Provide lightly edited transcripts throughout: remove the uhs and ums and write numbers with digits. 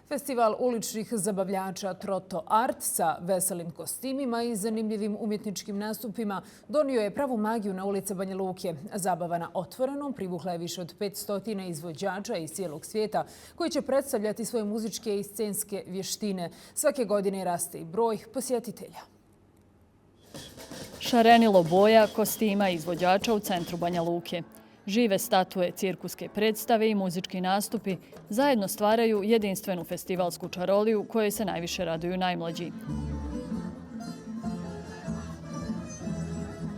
Festival uličnih zabavljača Troto Art sa veselim kostimima i zanimljivim umjetničkim nastupima donio je pravu magiju na ulice Banja Luke. Zabava na otvorenom privukla je više od 500 izvođača iz cijelog svijeta koji će predstavljati svoje muzičke i scenske vještine. Svake godine raste i broj posjetitelja. Šarenilo boja, kostima i izvođača u centru Banja Luke. Žive statue, cirkuske predstave i muzički nastupi zajedno stvaraju jedinstvenu festivalsku čaroliju kojoj se najviše raduju najmlađi.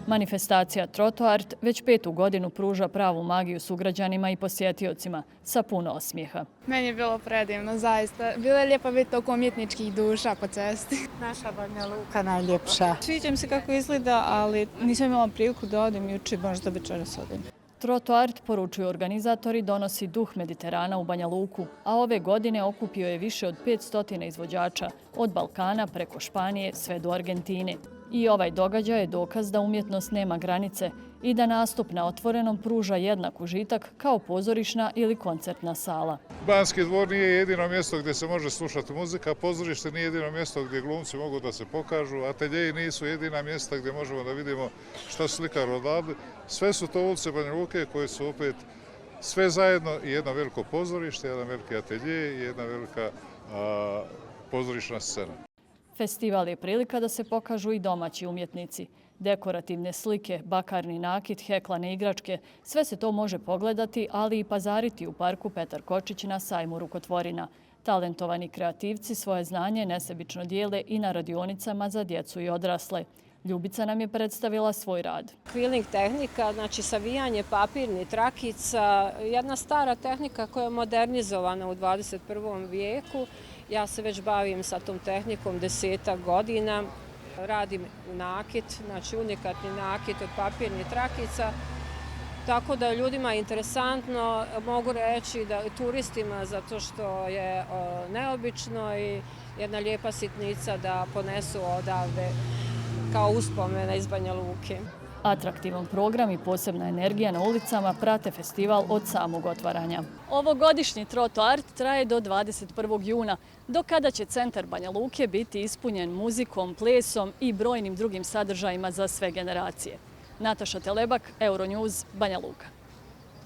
Manifestacija Troto Art već 5. godinu pruža pravu magiju sugrađanima i posjetiocima sa puno osmijeha. Meni je bilo predivno, zaista. Bilo je lijepo biti toliko umjetničkih duša po cesti. Naša Banja Luka najljepša. Sviđa mi se kako izgleda, ali nisam imala priliku da odem jučer, možda večeras odem. Troto Art, poručuju organizatori, donosi duh Mediterana u Banja Luku, a ove godine okupio je više od 500 izvođača, od Balkana preko Španije sve do Argentine. I ovaj događaj je dokaz da umjetnost nema granice i da nastup na otvorenom pruža jednak užitak kao pozorišna ili koncertna sala. Banski dvor nije jedino mjesto gdje se može slušati muzika, pozorište nije jedino mjesto gdje glumci mogu da se pokažu, ateljeji nisu jedina mjesta gdje možemo da vidimo što slikar odavde. Sve su to ulice Banja Luke koje su opet sve zajedno i jedno veliko pozorište, jedan veliki atelje i jedna velika pozorišna scena. Festival je prilika da se pokažu i domaći umjetnici. Dekorativne slike, bakarni nakit, heklane igračke, sve se to može pogledati, ali i pazariti u parku Petar Kočić na sajmu rukotvorina. Talentovani kreativci svoje znanje nesebično dijele i na radionicama za djecu i odrasle. Ljubica nam je predstavila svoj rad. Quilling tehnika, znači savijanje papirnih trakica, jedna stara tehnika koja je modernizovana u 21. vijeku. Ja se već bavim sa tom tehnikom 10 godina. Radim nakit, znači unikatni nakit od papirnih trakica. Tako da ljudima je interesantno, mogu reći da turistima zato što je neobično i jedna lijepa sitnica da ponesu odavde kao uspomena iz Banja Luke. Atraktivan program i posebna energija na ulicama prate festival od samog otvaranja. Ovogodišnji Troto Art traje do 21. juna, do kada će centar Banja Luke biti ispunjen muzikom, plesom i brojnim drugim sadržajima za sve generacije. Nataša Telebak, Euronews, Banja Luka.